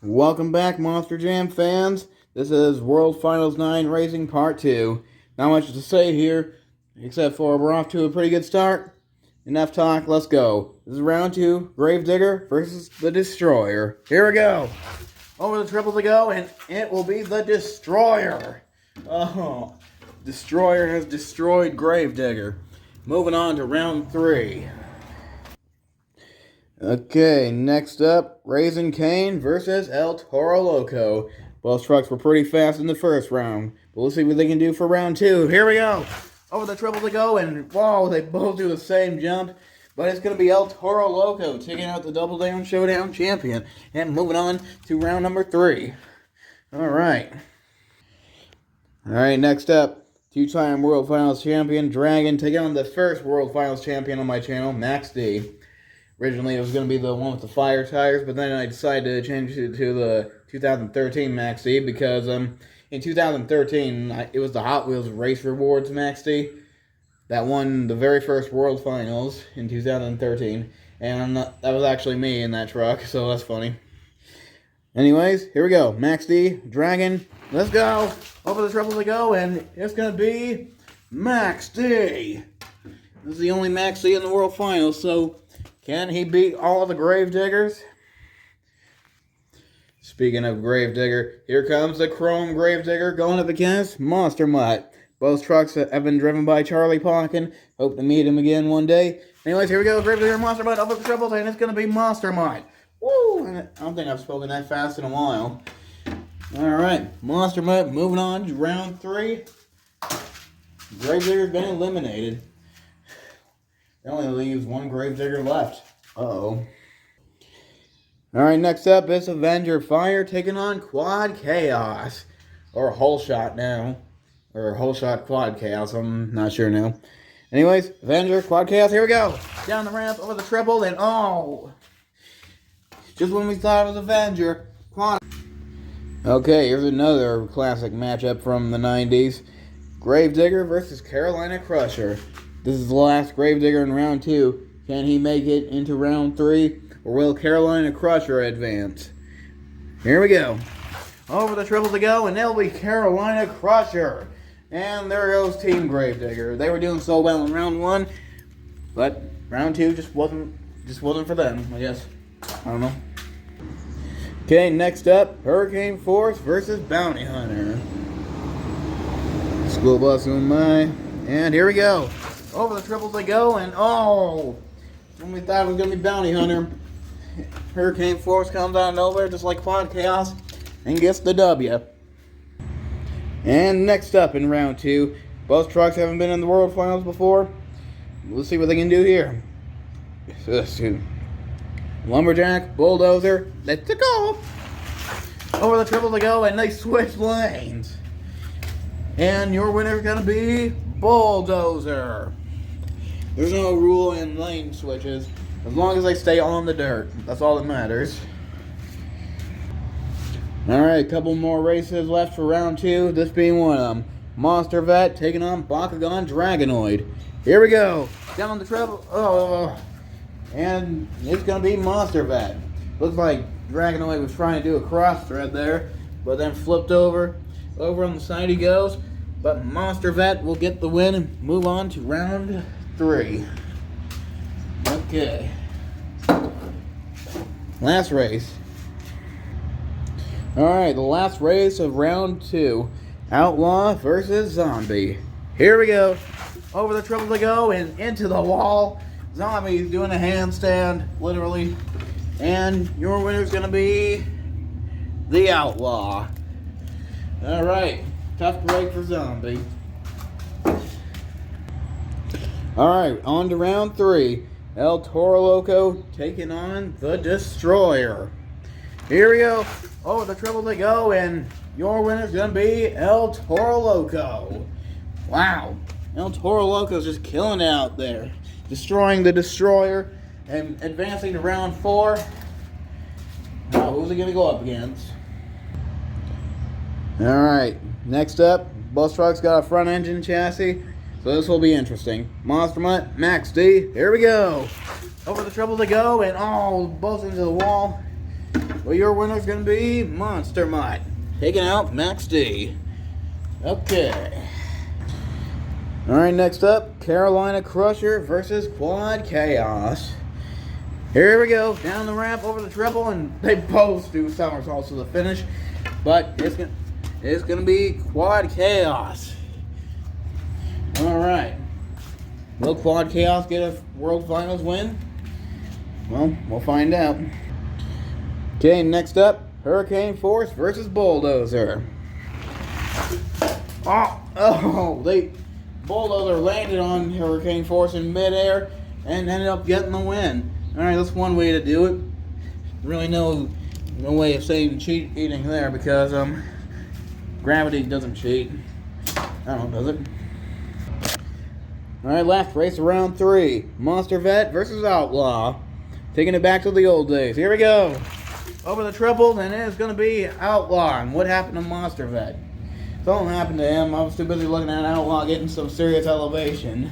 Welcome back, Monster Jam fans. This is World Finals 9 Racing Part 2. Not much to say here, except for we're off to a pretty good start. Enough talk, let's go. This is round 2, Gravedigger versus the Destroyer. Here we go. Over the triple to go, and it will be the Destroyer. Oh, Destroyer has destroyed Gravedigger. Moving on to round 3. Okay, next up, Raisin Kane versus Toro Loco. Both trucks were pretty fast in the first round, but we'll see what they can do for round 2. Here we go! Over the triple to go, and whoa, they both do the same jump, but it's going to be Toro Loco taking out the Double Down Showdown champion, and moving on to round number 3. Alright, next up, two-time World Finals champion Dragon taking on the first World Finals champion on my channel, Max D. Originally, it was going to be the one with the fire tires, but then I decided to change it to the 2013 Max D because in 2013, it was the Hot Wheels Race Rewards Max D that won the very first World Finals in 2013, and that was actually me in that truck, so that's funny. Anyways, here we go. Max D, Dragon, let's go. Over the triple to go, and it's going to be Max D. This is the only Max D in the World Finals, so can he beat all of the Gravediggers? Speaking of Gravedigger, here comes the Chrome Gravedigger going up against Monster Mutt. Both trucks have been driven by Charlie Ponkin. Hope to meet him again one day. Anyways, here we go. Gravedigger and Monster Mutt over the triples, and it's going to be Monster Mutt. Woo! I don't think I've spoken that fast in a while. Alright, Monster Mutt moving on to round 3. Gravedigger's been eliminated. It only leaves one Gravedigger left. Uh-oh. Alright, next up is Avenger Fire taking on Quad Chaos. Or Whole Shot now. Or Whole Shot Quad Chaos, I'm not sure now. Anyways, Avenger, Quad Chaos, here we go. Down the ramp, over the triple, and oh! Just when we thought it was Avenger, Quad. Okay, here's another classic matchup from the 90s. Gravedigger versus Carolina Crusher. This is the last Gravedigger in round 2. Can he make it into round 3? Or will Carolina Crusher advance? Here we go. Over the triple to go, and it'll be Carolina Crusher. And there goes Team Gravedigger. They were doing so well in round 1, but round 2 just wasn't for them, I guess. I don't know. Okay, next up, Hurricane Force versus Bounty Hunter. School bus on my, and here we go. Over the triple to go, and oh! When we thought it was going to be Bounty Hunter, Hurricane Force comes out of nowhere, just like Quad Chaos, and gets the W. And next up in round 2, both trucks haven't been in the World Finals before. Let's see what they can do here. Lumberjack, Bulldozer, let's go! Over the triple to go, and they switch lanes. And your winner is going to be Bulldozer. There's no rule in lane switches. As long as they stay on the dirt. That's all that matters. Alright, a couple more races left for round 2. This being one of them. Monster Vet taking on Bakugan Dragonoid. Here we go. Down on the treble. Oh. And it's going to be Monster Vet. Looks like Dragonoid was trying to do a cross thread there. But then flipped over. Over on the side he goes. But Monster Vet will get the win and move on to round 3. Okay. Last race. Alright, the last race of round 2. Outlaw versus Zombie. Here we go. Over the triple to go and into the wall. Zombie's doing a handstand, literally. And your winner's going to be the Outlaw. Alright. Tough break for Zombie. Alright, on to round 3. Toro Loco taking on the Destroyer. Here we go. Oh, the triple to go, and your winner's going to be Toro Loco. Wow. Toro Loco's just killing it out there. Destroying the Destroyer and advancing to round 4. Now, who's he going to go up against? Alright. Next up, both trucks got a front engine chassis, so this will be interesting. Monster Mutt, Max D, here we go. Over the triple to go, and oh, both into the wall. Well, your winner's going to be Monster Mutt, taking out Max D. Okay. Alright, next up, Carolina Crusher versus Quad Chaos. Here we go, down the ramp, over the triple, and they both do somersaults to the finish. But it's gonna be Quad Chaos. Alright. Will Quad Chaos get a World Finals win? Well, we'll find out. Okay, next up, Hurricane Force versus Bulldozer. Bulldozer landed on Hurricane Force in midair and ended up getting the win. Alright, that's one way to do it. Really no way of saying cheating there, because gravity doesn't cheat. I don't know, does it? Alright, last race of round 3. Monster Vet versus Outlaw. Taking it back to the old days. Here we go. Over the triple, and it's going to be Outlaw. And what happened to Monster Vet? Something happened to him. I was too busy looking at Outlaw getting some serious elevation.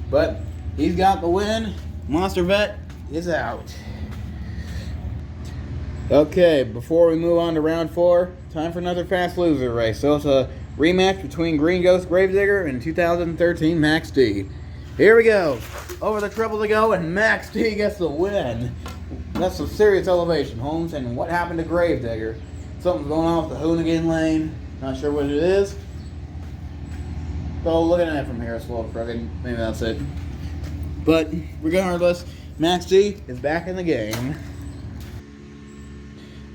But he's got the win. Monster Vet is out. Okay, before we move on to round 4, time for another fast loser race. So it's a rematch between Green Ghost Gravedigger and 2013 Max D. Here we go. Over the triple to go, and Max D gets the win. That's some serious elevation, Holmes. And what happened to Gravedigger? Something's going on with the Hoonigan lane. Not sure what it is. So looking at it from here, it's a little crooked. Maybe that's it. But regardless, Max D is back in the game.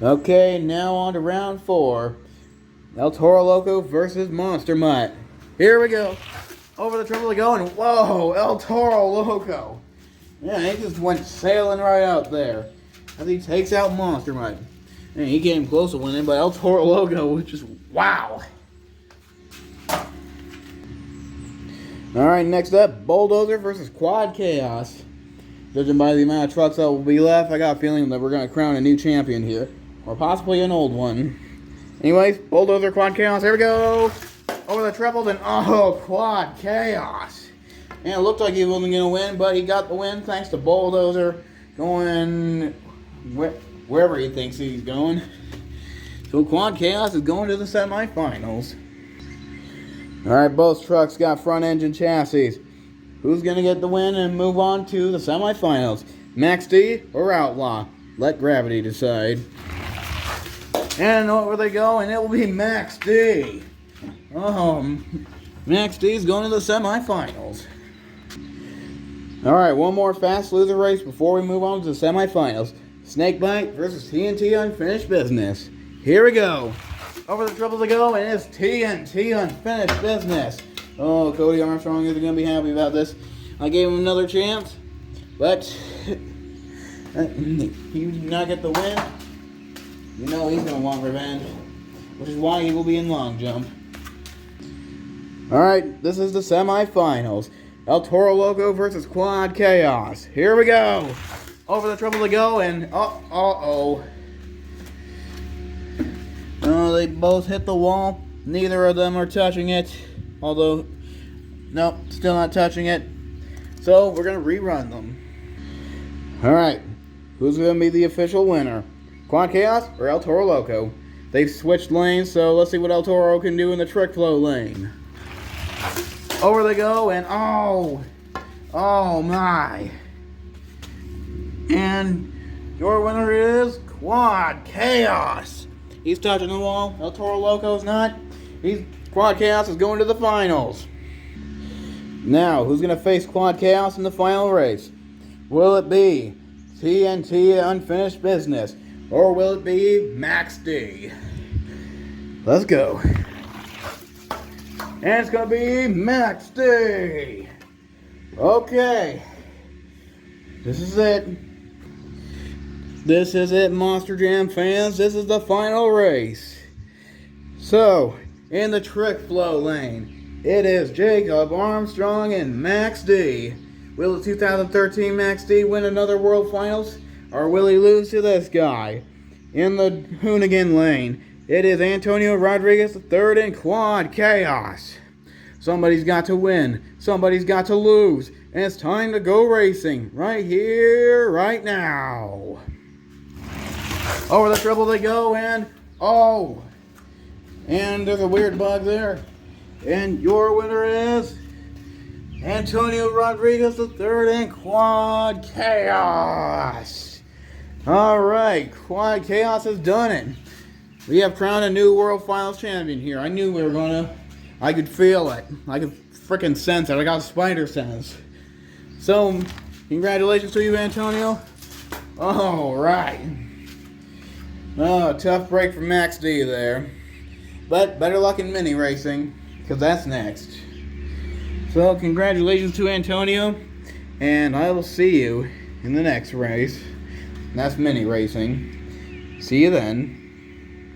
Okay, now on to round 4. El Toro Loco versus Monster Mutt. Here we go. Over the triple to go, and whoa, El Toro Loco. Yeah, he just went sailing right out there as he takes out Monster Mutt. And he came close to winning, but El Toro Loco was just wow. Alright, next up, Bulldozer versus Quad Chaos. Judging by the amount of trucks that will be left, I got a feeling that we're going to crown a new champion here. Or possibly an old one. Anyways, Bulldozer, Quad Chaos, here we go. Over the triple, and Quad Chaos. And it looked like he wasn't going to win, but he got the win thanks to Bulldozer going wherever he thinks he's going. So Quad Chaos is going to the semifinals. Alright, both trucks got front engine chassis. Who's going to get the win and move on to the semifinals? Max D or Outlaw? Let gravity decide. And over they go, and it will be Max D. Max D is going to the semifinals. Alright, one more fast loser race before we move on to the semifinals. Snakebite versus TNT Unfinished Business. Here we go. Over the triple to go, and it's TNT Unfinished Business. Oh, Cody Armstrong is going to be happy about this. I gave him another chance, but he did not get the win. You know he's going to want revenge, which is why he will be in long jump. Alright, this is the semifinals. El Toro Loco versus Quad Chaos. Here we go. Over the triple to go, and they both hit the wall. Neither of them are touching it. Although, nope, still not touching it. So, we're going to rerun them. Alright, who's going to be the official winner? Quad Chaos or El Toro Loco? They've switched lanes, so let's see what El Toro can do in the trick flow lane. Over they go, and oh my. And your winner is Quad Chaos. He's touching the wall. El Toro Loco's not. Quad Chaos is going to the finals. Now, who's going to face Quad Chaos in the final race? Will it be TNT Unfinished Business, or will it be Max D? Let's go. And it's going to be Max D. Okay. This is it. This is it, Monster Jam fans. This is the final race. So, in the trick flow lane, it is Jacob Armstrong and Max D. Will the 2013 Max D win another World Finals, or will he lose to this guy? In the Hoonigan lane, it is Antonio Rodriguez III and Quad Chaos. Somebody's got to win. Somebody's got to lose. And it's time to go racing. Right here, right now. Over the triple they go, and oh! And there's a weird bug there. And your winner is Antonio Rodriguez III in Quad Chaos. Alright, Quad Chaos has done it. We have crowned a new World Finals champion here. I knew we were gonna. I could feel it. I could freaking sense it. I got spider sense. So, congratulations to you, Antonio. Alright. Oh, tough break for Max D there. But better luck in mini racing, because that's next. So, congratulations to Antonio. And I will see you in the next race. That's mini racing. See you then.